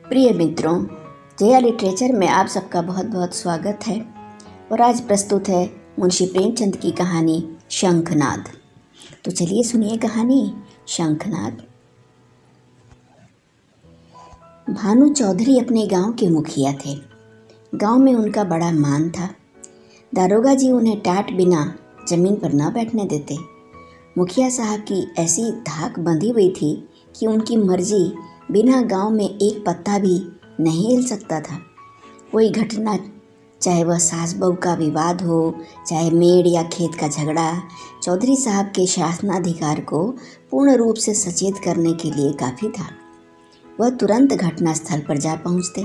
प्रिय मित्रों, जया लिटरेचर में आप सबका बहुत बहुत स्वागत है। और आज प्रस्तुत है मुंशी प्रेमचंद की कहानी शंखनाद। तो चलिए सुनिए कहानी शंखनाद। भानु चौधरी अपने गांव के मुखिया थे। गांव में उनका बड़ा मान था। दारोगा जी उन्हें टाट बिना जमीन पर न बैठने देते। मुखिया साहब की ऐसी धाक बंधी हुई थी कि उनकी मर्जी बिना गांव में एक पत्ता भी नहीं हिल सकता था। कोई घटना, चाहे वह सास बहू का विवाद हो, चाहे मेड़ या खेत का झगड़ा, चौधरी साहब के शासनाधिकार को पूर्ण रूप से सचेत करने के लिए काफ़ी था। वह तुरंत घटना स्थल पर जा पहुंचते।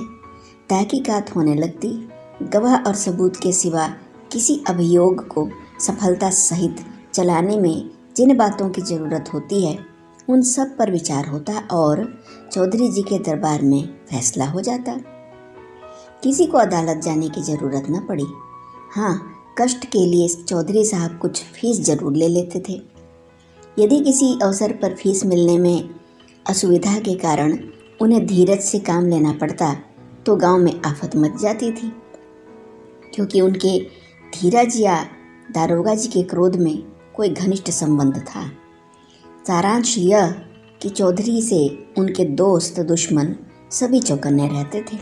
तहकीकात होने लगती। गवाह और सबूत के सिवा किसी अभियोग को सफलता सहित चलाने में जिन बातों की ज़रूरत होती है उन सब पर विचार होता और चौधरी जी के दरबार में फैसला हो जाता। किसी को अदालत जाने की ज़रूरत न पड़ी। हाँ, कष्ट के लिए चौधरी साहब कुछ फीस जरूर ले लेते थे। यदि किसी अवसर पर फीस मिलने में असुविधा के कारण उन्हें धीरज से काम लेना पड़ता तो गांव में आफत मच जाती थी, क्योंकि उनके धीरज या दारोगा जी के क्रोध में कोई घनिष्ठ संबंध था। सारांश यह कि चौधरी से उनके दोस्त दुश्मन सभी चौकन्ने रहते थे।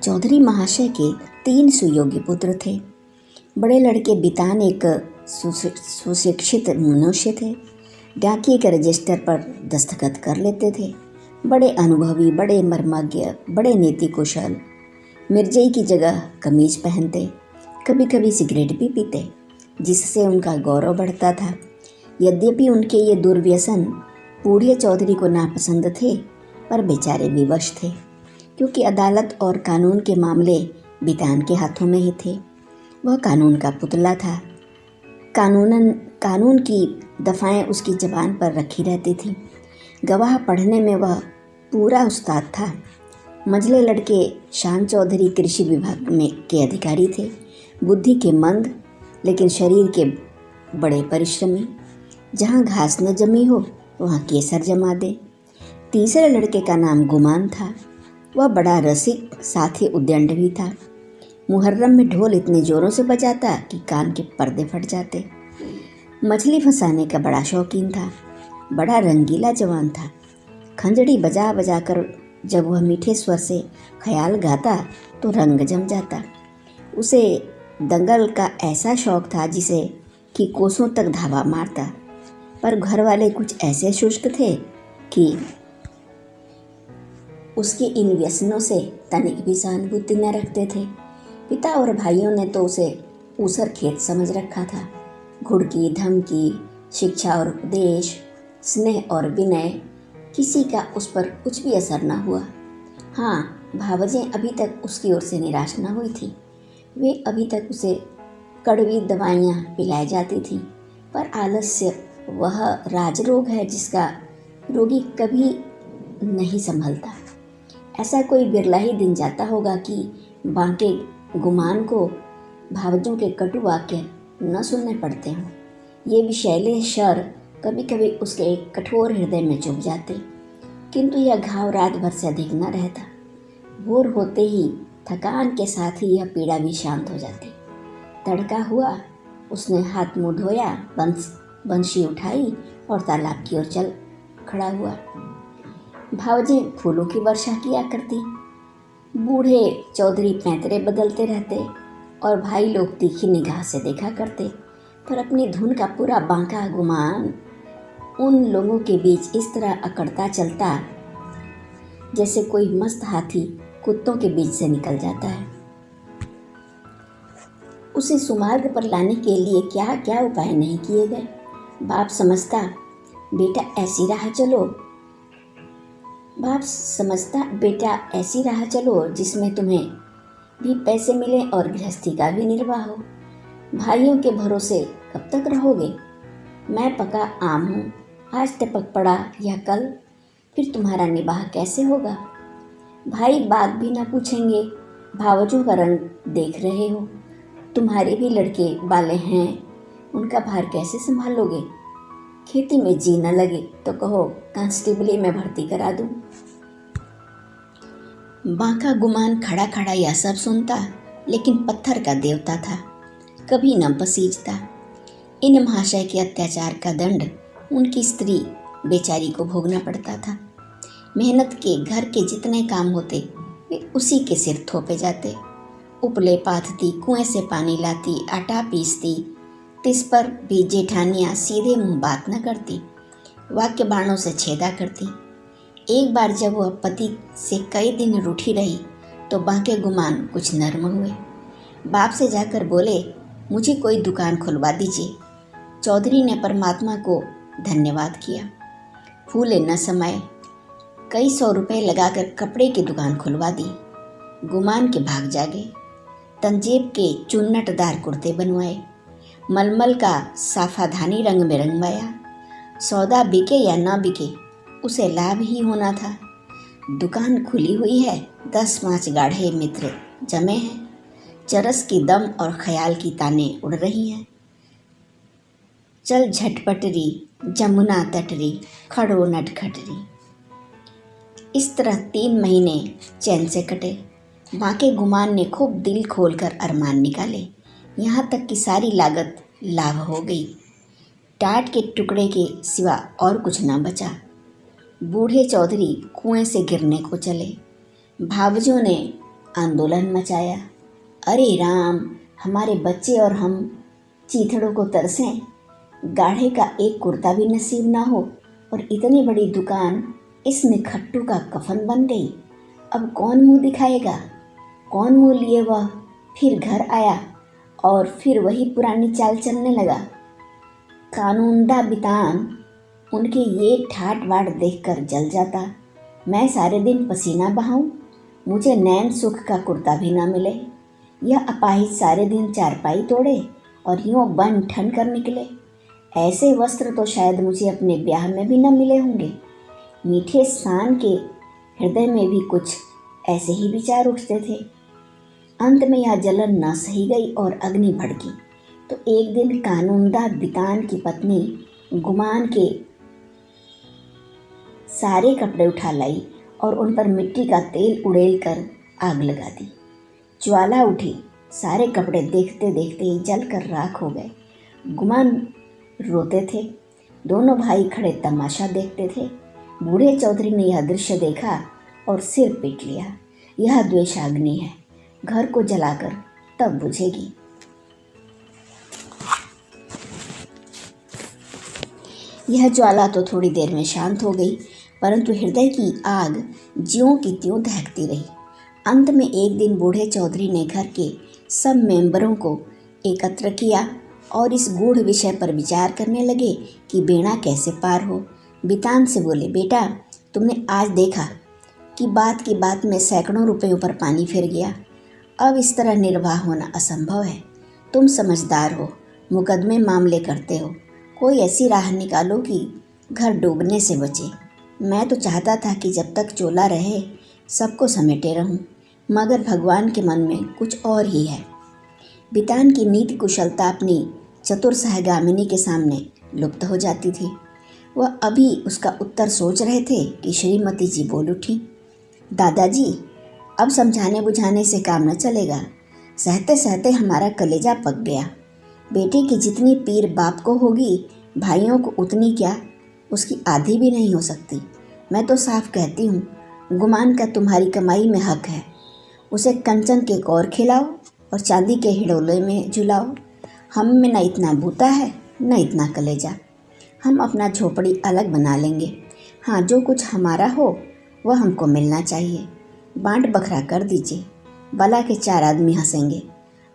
चौधरी महाशय के 3 सुयोग्य पुत्र थे। बड़े लड़के बितान एक सुशिक्षित मनुष्य थे। डाकिए के रजिस्टर पर दस्तखत कर लेते थे। बड़े अनुभवी, बड़े मर्मज्ञ, बड़े नीति कुशल। मिर्जई की जगह कमीज पहनते, कभी कभी सिगरेट भी पीते, जिससे उनका गौरव बढ़ता था। यद्यपि उनके ये दुर्व्यसन बूढ़े चौधरी को नापसंद थे, पर बेचारे विवश थे, क्योंकि अदालत और कानून के मामले बितान के हाथों में ही थे। वह कानून का पुतला था। कानून की दफ़ाएं उसकी ज़बान पर रखी रहती थी। गवाह पढ़ने में वह पूरा उस्ताद था। मंझले लड़के शान चौधरी कृषि विभाग में के अधिकारी थे। बुद्धि के मंद, लेकिन शरीर के बड़े परिश्रमी। जहाँ घास न जमी हो वहाँ केसर जमा दे। तीसरे लड़के का नाम गुमान था। वह बड़ा रसिक, साथ ही उद्दंड भी था। मुहर्रम में ढोल इतने जोरों से बजाता कि कान के पर्दे फट जाते। मछली फंसाने का बड़ा शौकीन था। बड़ा रंगीला जवान था। खंजड़ी बजा बजा कर जब वह मीठे स्वर से ख्याल गाता तो रंग जम जाता। उसे दंगल का ऐसा शौक था जिसे कि कोसों तक धावा मारता। पर घर वाले कुछ ऐसे शुष्क थे कि उसके इन व्यसनों से तनिक भी सहानुभूति न रखते थे। पिता और भाइयों ने तो उसे ऊसर खेत समझ रखा था। घुड़की, धमकी, शिक्षा और उपदेश, स्नेह और विनय, किसी का उस पर कुछ भी असर न हुआ। हाँ, भावजें अभी तक उसकी ओर से निराश न हुई थी। वे अभी तक उसे कड़वी दवाइयाँ पिलाई जाती थीं, पर आलस्य वह राजरोग है जिसका रोगी कभी नहीं संभलता। ऐसा कोई बिरला ही दिन जाता होगा कि बांके गुमान को भावजों के कटु वाक्य न सुनने पड़ते हों। ये विषैले शर कभी कभी उसके एक कठोर हृदय में चुभ जाते, किंतु यह घाव रात भर से अधिक न रहता। भोर होते ही थकान के साथ ही यह पीड़ा भी शांत हो जाती। तड़का हुआ, उसने हाथ मुँह धोया, बंशी उठाई और तालाब की ओर चल खड़ा हुआ। भावजें फूलों की वर्षा किया करती। बूढ़े चौधरी पैंतरे बदलते रहते और भाई लोग तीखी निगाह से देखा करते, पर अपनी धुन का पूरा बांका गुमान उन लोगों के बीच इस तरह अकड़ता चलता जैसे कोई मस्त हाथी कुत्तों के बीच से निकल जाता है। उसे सुमार्ग पर लाने के लिए क्या क्या उपाय नहीं किए गए। बाप समझता बेटा ऐसी राह चलो जिसमें तुम्हें भी पैसे मिले और गृहस्थी का भी निर्वाह हो। भाइयों के भरोसे कब तक रहोगे? मैं पका आम हूँ, आज टपक पड़ा या कल, फिर तुम्हारा निबाह कैसे होगा? भाई बात भी ना पूछेंगे। भावजों का रंग देख रहे हो। तुम्हारे भी लड़के बाले हैं, उनका भार कैसे संभालोगे? खेती में जी न लगे तो कहो कांस्टेबली में भर्ती करा दूं। बांका गुमान खड़ा खड़ा यह सब सुनता, लेकिन पत्थर का देवता था, कभी न पसीजता। इन महाशय के अत्याचार का दंड उनकी स्त्री बेचारी को भोगना पड़ता था। मेहनत के घर के जितने काम होते वे उसी के सिर थोपे जाते। उपले पाथती, कुएं से पानी लाती, आटा पीसती, तिस पर भी जेठानियाँ सीधे मुंह बात न करती, वाक्य बाणों से छेदा करती। एक बार जब वह पति से कई दिन रूठी रही तो बांके गुमान कुछ नर्म हुए। बाप से जाकर बोले, मुझे कोई दुकान खुलवा दीजिए। चौधरी ने परमात्मा को धन्यवाद किया। फूले न समाये, कई 100 रुपए लगाकर कपड़े की दुकान खुलवा दी। गुमान के भाग जागे। तंजेब के चुन्नटदार कुर्ते बनवाए, मलमल का साफाधानी रंग में रंगवाया। सौदा बिके या ना बिके, उसे लाभ ही होना था। दुकान खुली हुई है, 10-5 गाढ़े मित्र जमे हैं। चरस की दम और ख्याल की ताने उड़ रही हैं। चल झटपटरी, जमुना तटरी, खड़ो नटखटरी। इस तरह 3 महीने चैन से कटे। बांके गुमान ने खूब दिल खोलकर अरमान निकाले, यहाँ तक कि सारी लागत लाभ हो गई। टाट के टुकड़े के सिवा और कुछ न बचा। बूढ़े चौधरी कुएं से गिरने को चले। भावजों ने आंदोलन मचाया, अरे राम, हमारे बच्चे और हम चीथड़ों को तरसें। गाढ़े का एक कुर्ता भी नसीब ना हो और इतनी बड़ी दुकान इसमें खट्टू का कफन बन गई। अब कौन मुंह दिखाएगा? कौन मुंह लिए वह फिर घर आया और फिर वही पुरानी चाल चलने लगा। कानूनदा बितान उनके ये ठाट बाट देखकर जल जाता। मैं सारे दिन पसीना बहाऊं, मुझे नैन सुख का कुर्ता भी ना मिले। यह अपाहिज सारे दिन चारपाई तोड़े और यूँ बन ठन कर निकले। ऐसे वस्त्र तो शायद मुझे अपने ब्याह में भी न मिले होंगे। मीठे शान के हृदय में भी कुछ ऐसे ही विचार उठते थे। अंत में यह जलन न सही गई और अग्नि भड़की तो एक दिन कानूनदा बितान की पत्नी गुमान के सारे कपड़े उठा लाई और उन पर मिट्टी का तेल उड़ेल कर आग लगा दी। ज्वाला उठी, सारे कपड़े देखते देखते ही जलकर राख हो गए। गुमान रोते थे, दोनों भाई खड़े तमाशा देखते थे। बूढ़े चौधरी ने यह दृश्य देखा और सिर पीट लिया। यह द्वेषाग्नि है, घर को जलाकर तब बुझेगी। यह ज्वाला तो थोड़ी देर में शांत हो गई, परंतु हृदय की आग ज्यों की त्यों दहकती रही। अंत में एक दिन बूढ़े चौधरी ने घर के सब मेंबरों को एकत्र किया और इस गूढ़ विषय पर विचार करने लगे कि बेड़ा कैसे पार हो। बितान से बोले, बेटा, तुमने आज देखा कि बात की बात में सैकड़ों रुपयों पर पानी फिर गया। अब इस तरह निर्वाह होना असंभव है। तुम समझदार हो, मुकदमे मामले करते हो, कोई ऐसी राह निकालो कि घर डूबने से बचे। मैं तो चाहता था कि जब तक चोला रहे सबको समेटे रहूं, मगर भगवान के मन में कुछ और ही है। बितान की नीति कुशलता अपनी चतुर सहगामिनी के सामने लुप्त हो जाती थी। वह अभी उसका उत्तर सोच रहे थे कि श्रीमती जी बोल उठी, दादाजी, अब समझाने बुझाने से काम न चलेगा। सहते सहते हमारा कलेजा पक गया। बेटे की जितनी पीर बाप को होगी, भाइयों को उतनी क्या, उसकी आधी भी नहीं हो सकती। मैं तो साफ कहती हूँ, गुमान का तुम्हारी कमाई में हक है। उसे कंचन के कौर खिलाओ और चांदी के हिडोले में झुलाओ। हम में न इतना बूता है न इतना कलेजा। हम अपना झोपड़ी अलग बना लेंगे। हाँ, जो कुछ हमारा हो वह हमको मिलना चाहिए। बांट बखरा कर दीजिए, भला के 4 आदमी हंसेंगे।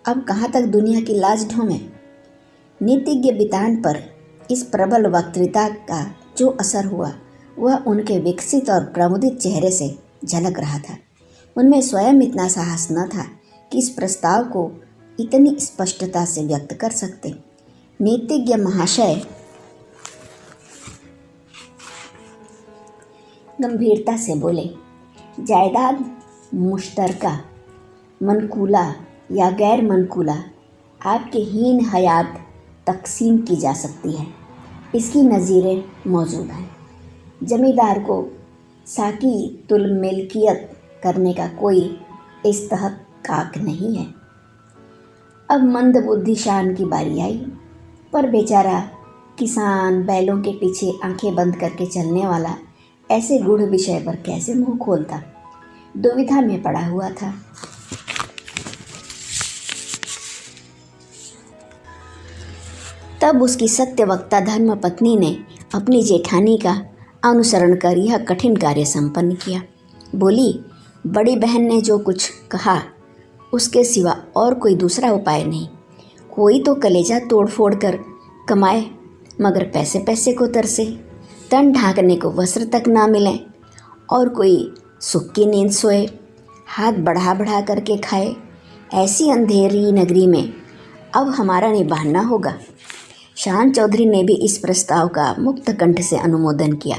अब कहाँ तक दुनिया की लाज ढोंगे। नीतिज्ञ बितान पर इस प्रबल वक्तृता का जो असर हुआ वह उनके विकसित और प्रमुदित चेहरे से झलक रहा था। उनमें स्वयं इतना साहस न था कि इस प्रस्ताव को इतनी स्पष्टता से व्यक्त कर सकते। नीतिज्ञ महाशय गंभीरता से बोले, जायदाद मुश्तरका, मनकूला या गैर मनकूला, आपके हीन हयात तकसीम की जा सकती है। इसकी नज़ीरें मौजूद हैं। जमींदार को साकी तुल मिल्कियत करने का कोई इस्तेहकाक नहीं है। अब मंदबुद्धि शान की बारी आई, पर बेचारा किसान बैलों के पीछे आंखें बंद करके चलने वाला ऐसे गूढ़ विषय पर कैसे मुंह खोलता, दुविधा में पड़ा हुआ था। तब उसकी सत्यवक्ता धर्म पत्नी ने अपनी जेठानी का अनुसरण कर यह कठिन कार्य संपन्न किया। बोली, बड़ी बहन ने जो कुछ कहा उसके सिवा और कोई दूसरा उपाय नहीं। कोई तो कलेजा तोड़ फोड़ कर कमाए, मगर पैसे पैसे को तरसे, तन ढांकने को वस्त्र तक ना मिले, और कोई सुख की नींद सोए, हाथ बढ़ा बढ़ा करके खाए। ऐसी अंधेरी नगरी में अब हमारा निभाना होगा। शान चौधरी ने भी इस प्रस्ताव का मुक्त कंठ से अनुमोदन किया।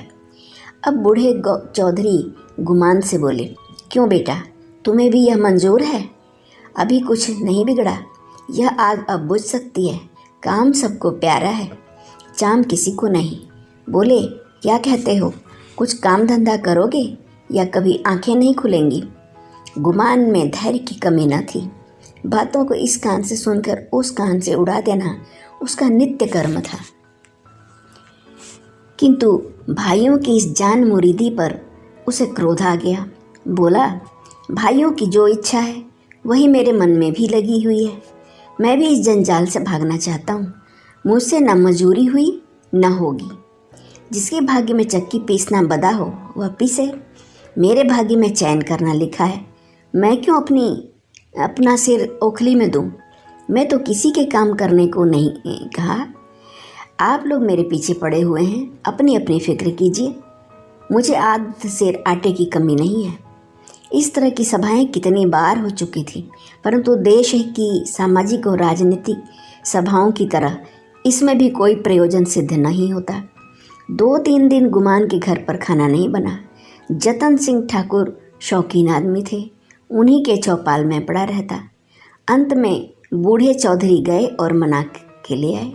अब बूढ़े चौधरी गुमान से बोले, क्यों बेटा, तुम्हें भी यह मंजूर है? अभी कुछ नहीं बिगड़ा, यह आग अब बुझ सकती है। काम सबको प्यारा है, चाम किसी को नहीं। बोले, क्या कहते हो, कुछ काम धंधा करोगे या कभी आंखें नहीं खुलेंगी? गुमान में धैर्य की कमी न थी। बातों को इस कान से सुनकर उस कान से उड़ा देना उसका नित्य कर्म था। किंतु भाइयों की इस जान मुरीदी पर उसे क्रोध आ गया। बोला, भाइयों की जो इच्छा है वही मेरे मन में भी लगी हुई है। मैं भी इस जंजाल से भागना चाहता हूँ। मुझसे न मजूरी हुई न होगी। जिसके भाग्य में चक्की पीसना बदा हो वह पीसे। मेरे भाग्य में चैन करना लिखा है। मैं क्यों अपना सिर ओखली में दूँ? मैं तो किसी के काम करने को नहीं कहा। आप लोग मेरे पीछे पड़े हुए हैं, अपनी अपनी फिक्र कीजिए। मुझे आध सेर आटे की कमी नहीं है। इस तरह की सभाएं कितनी बार हो चुकी थी, परंतु देश की सामाजिक और राजनीतिक सभाओं की तरह इसमें भी कोई प्रयोजन सिद्ध नहीं होता। 2-3 दिन गुमान के घर पर खाना नहीं बना। जतन सिंह ठाकुर शौकीन आदमी थे, उन्हीं के चौपाल में पड़ा रहता। अंत में बूढ़े चौधरी गए और मना के ले आए।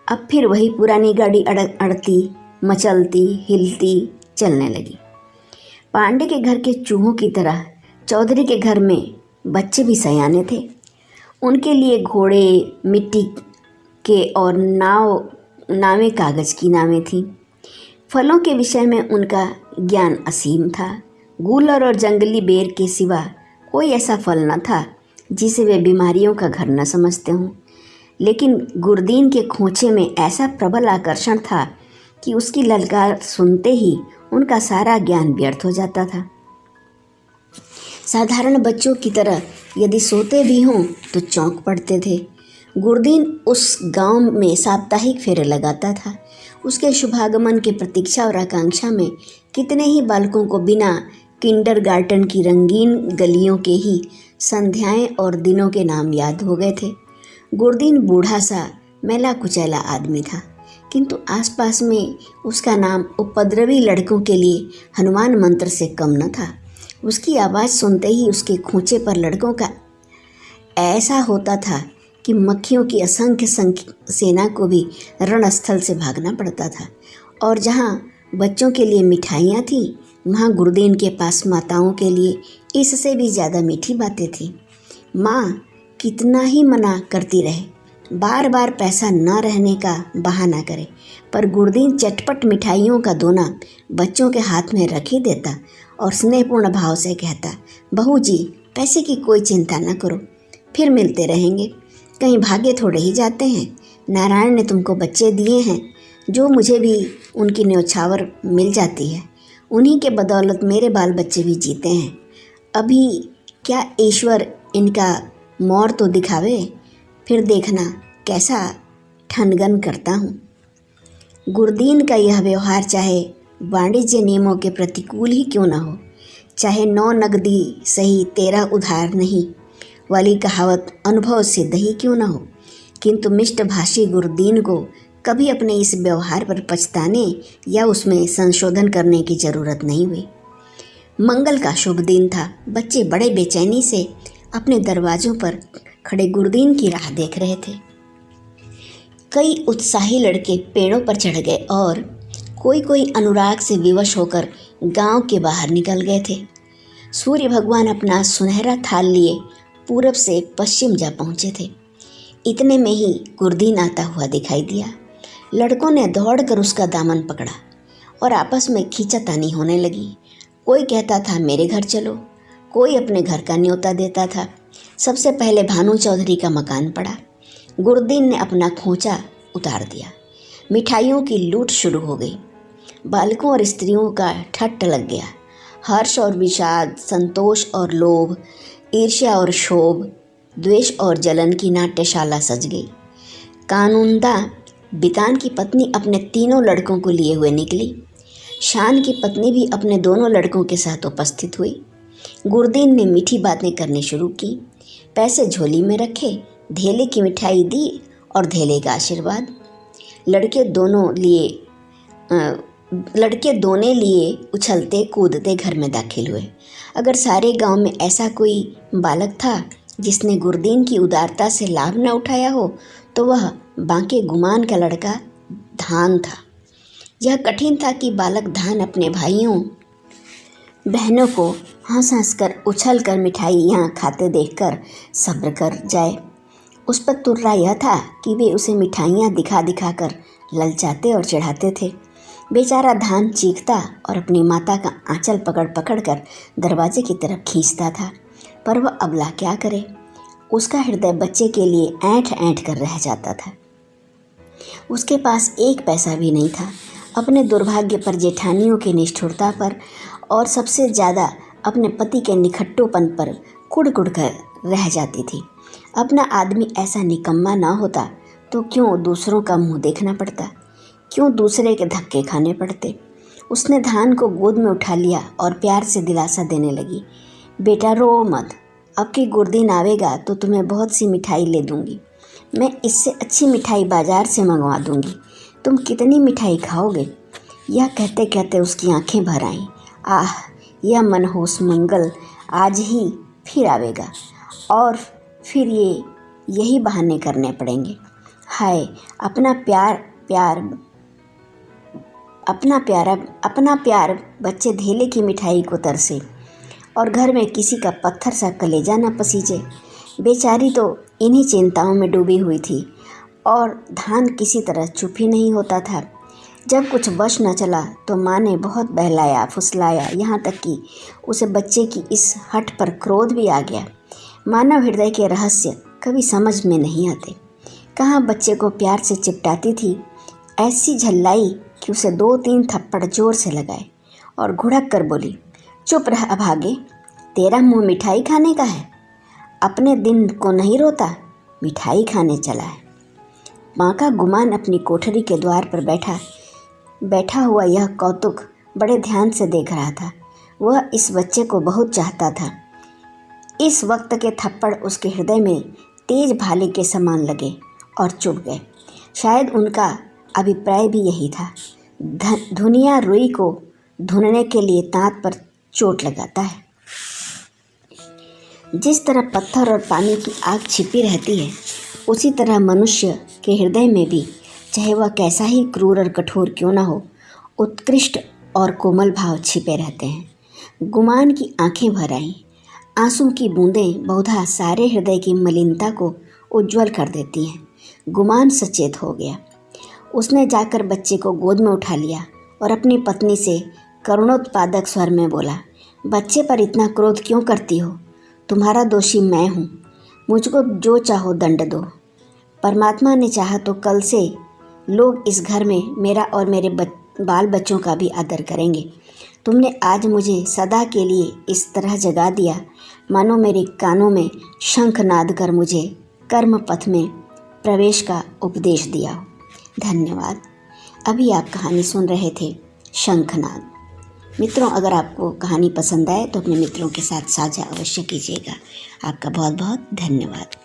अब फिर वही पुरानी गाड़ी अड़ती मचलती हिलती चलने लगी। पांडे के घर के चूहों की तरह चौधरी के घर में बच्चे भी सयाने थे। उनके लिए घोड़े मिट्टी के और नावें कागज की नावें थीं। फलों के विषय में उनका ज्ञान असीम था। गूलर और जंगली बेर के सिवा कोई ऐसा फल न था जिसे वे बीमारियों का घर न समझते हों। लेकिन गुरदीन के खोंचे में ऐसा प्रबल आकर्षण था कि उसकी ललकार सुनते ही उनका सारा ज्ञान व्यर्थ हो जाता था। साधारण बच्चों की तरह यदि सोते भी हों तो चौंक पड़ते थे। गुरदीन उस गांव में साप्ताहिक फेरे लगाता था। उसके शुभागमन की प्रतीक्षा और आकांक्षा में कितने ही बालकों को बिना किंडरगार्टन की रंगीन गलियों के ही संध्याएं और दिनों के नाम याद हो गए थे। गुरदीन बूढ़ा सा मैला कुचैला आदमी था, किंतु आसपास में उसका नाम उपद्रवी लड़कों के लिए हनुमान मंत्र से कम न था। उसकी आवाज़ सुनते ही उसके खोंचे पर लड़कों का ऐसा होता था कि मक्खियों की असंख्य सेना को भी रणस्थल से भागना पड़ता था। और जहाँ बच्चों के लिए मिठाइयाँ थीं, वहाँ गुरदीन के पास माताओं के लिए इससे भी ज़्यादा मीठी बातें थीं। माँ कितना ही मना करती रहे, बार बार पैसा न रहने का बहाना करे, पर गुरदीन चटपट मिठाइयों का दोना बच्चों के हाथ में रख ही देता और स्नेहपूर्ण भाव से कहता, बहू जी पैसे की कोई चिंता न करो, फिर मिलते रहेंगे। कहीं भागे थोड़े ही जाते हैं। नारायण ने तुमको बच्चे दिए हैं, जो मुझे भी उनकी न्योछावर मिल जाती है। उन्हीं के बदौलत मेरे बाल बच्चे भी जीते हैं। अभी क्या ईश्वर इनका मौर तो दिखावे, फिर देखना कैसा ठनगन करता हूँ। गुरदीन का यह व्यवहार चाहे वाणिज्य नियमों के प्रतिकूल ही क्यों न हो, चाहे 9 नगदी सही 13 उधार नहीं वाली कहावत अनुभव सिद्ध ही क्यों न हो, किंतु मिष्टभाषी गुरदीन को कभी अपने इस व्यवहार पर पछताने या उसमें संशोधन करने की ज़रूरत नहीं हुई। मंगल का शुभ दिन था। बच्चे बड़े बेचैनी से अपने दरवाज़ों पर खड़े गुरदीन की राह देख रहे थे। कई उत्साही लड़के पेड़ों पर चढ़ गए और कोई अनुराग से विवश होकर गांव के बाहर निकल गए थे। सूर्य भगवान अपना सुनहरा थाल लिए पूरब से पश्चिम जा पहुँचे थे। इतने में ही गुरदीन आता हुआ दिखाई दिया। लड़कों ने दौड़कर उसका दामन पकड़ा और आपस में खींचातानी होने लगी। कोई कहता था मेरे घर चलो, कोई अपने घर का न्योता देता था। सबसे पहले भानु चौधरी का मकान पड़ा। गुरदीन ने अपना खोंचा उतार दिया। मिठाइयों की लूट शुरू हो गई। बालकों और स्त्रियों का ठट्ठ लग गया। हर्ष और विषाद, संतोष और लोभ, ईर्ष्या और क्षोभ, द्वेष और जलन की नाट्यशाला सज गई। कानूनदा बितान की पत्नी अपने तीनों लड़कों को लिए हुए निकली। शान की पत्नी भी अपने दोनों लड़कों के साथ उपस्थित हुई। गुरदीन ने मीठी बातें करनी शुरू की। पैसे झोली में रखे, धेले की मिठाई दी और धेले का आशीर्वाद। लड़के दोने लिए उछलते कूदते घर में दाखिल हुए। अगर सारे गांव में ऐसा कोई बालक था जिसने गुरदीन की उदारता से लाभ न उठाया हो तो वह बांके गुमान का लड़का धान था। यह कठिन था कि बालक धान अपने भाइयों बहनों को हंस हंस कर उछल कर मिठाइयाँ खाते देखकर सब्र कर जाए। उस पर तुर्रा यह था कि वे उसे मिठाइयाँ दिखा दिखा कर ललचाते और चढ़ाते थे। बेचारा धान चीखता और अपनी माता का आंचल पकड़ पकड़ कर दरवाजे की तरफ खींचता था, पर वह अबला क्या करे। उसका हृदय बच्चे के लिए ऐंठ ऐंठ कर रह जाता था। उसके पास एक पैसा भी नहीं था। अपने दुर्भाग्य पर, जेठानियों की निष्ठुरता पर और सबसे ज़्यादा अपने पति के निखट्टोपन पर कुड़ कुड़ कर रह जाती थी। अपना आदमी ऐसा निकम्मा ना होता तो क्यों दूसरों का मुंह देखना पड़ता, क्यों दूसरे के धक्के खाने पड़ते। उसने धान को गोद में उठा लिया और प्यार से दिलासा देने लगी, बेटा रो मत, अब की गुरदीन आवेगा तो तुम्हें बहुत सी मिठाई ले दूंगी। मैं इससे अच्छी मिठाई बाजार से मंगवा दूंगी। तुम कितनी मिठाई खाओगे। यह कहते कहते उसकी आंखें भर आईं। आह, यह मनहूस मंगल आज ही फिर आवेगा और फिर यही बहाने करने पड़ेंगे। हाय, अपना प्यार बच्चे धेले की मिठाई को तरसे और घर में किसी का पत्थर सा कलेजा न पसीजे। बेचारी तो इन्हीं चिंताओं में डूबी हुई थी और धान किसी तरह चुप ही नहीं होता था। जब कुछ वश न चला तो माँ ने बहुत बहलाया फुसलाया, यहाँ तक कि उसे बच्चे की इस हठ पर क्रोध भी आ गया। मानव हृदय के रहस्य कभी समझ में नहीं आते। कहाँ बच्चे को प्यार से चिपटाती थी, ऐसी झल्लाई कि उसे 2-3 थप्पड़ जोर से लगाए और घुड़क कर बोली, चुप रह अभागे, तेरा मुंह मिठाई खाने का है। अपने दिन को नहीं रोता, मिठाई खाने चला है। माँ का गुमान अपनी कोठरी के द्वार पर बैठा हुआ यह कौतुक बड़े ध्यान से देख रहा था। वह इस बच्चे को बहुत चाहता था। इस वक्त के थप्पड़ उसके हृदय में तेज भाले के समान लगे और चुभ गए। शायद उनका अभिप्राय भी यही था। धुनिया रुई को धुनने के लिए तांत पर चोट लगाता है। जिस तरह पत्थर और पानी की आग छिपी रहती है, उसी तरह मनुष्य के हृदय में भी, चाहे वह कैसा ही क्रूर और कठोर क्यों न हो, उत्कृष्ट और कोमल भाव छिपे रहते हैं। गुमान की आंखें भर आईं। आंसू की बूंदें बहुधा सारे हृदय की मलिनता को उज्ज्वल कर देती हैं। गुमान सचेत हो गया। उसने जाकर बच्चे को गोद में उठा लिया और अपनी पत्नी से करुणोत्पादक स्वर में बोला, बच्चे पर इतना क्रोध क्यों करती हो? तुम्हारा दोषी मैं हूँ। मुझको जो चाहो दंड दो। परमात्मा ने चाहा तो कल से लोग इस घर में मेरा और मेरे बाल बच्चों का भी आदर करेंगे। तुमने आज मुझे सदा के लिए इस तरह जगा दिया मानो मेरे कानों में शंखनाद कर मुझे कर्म पथ में प्रवेश का उपदेश दिया हो। धन्यवाद। अभी आप कहानी सुन रहे थे शंखनाद। मित्रों, अगर आपको कहानी पसंद आए तो अपने मित्रों के साथ साझा अवश्य कीजिएगा। आपका बहुत बहुत धन्यवाद।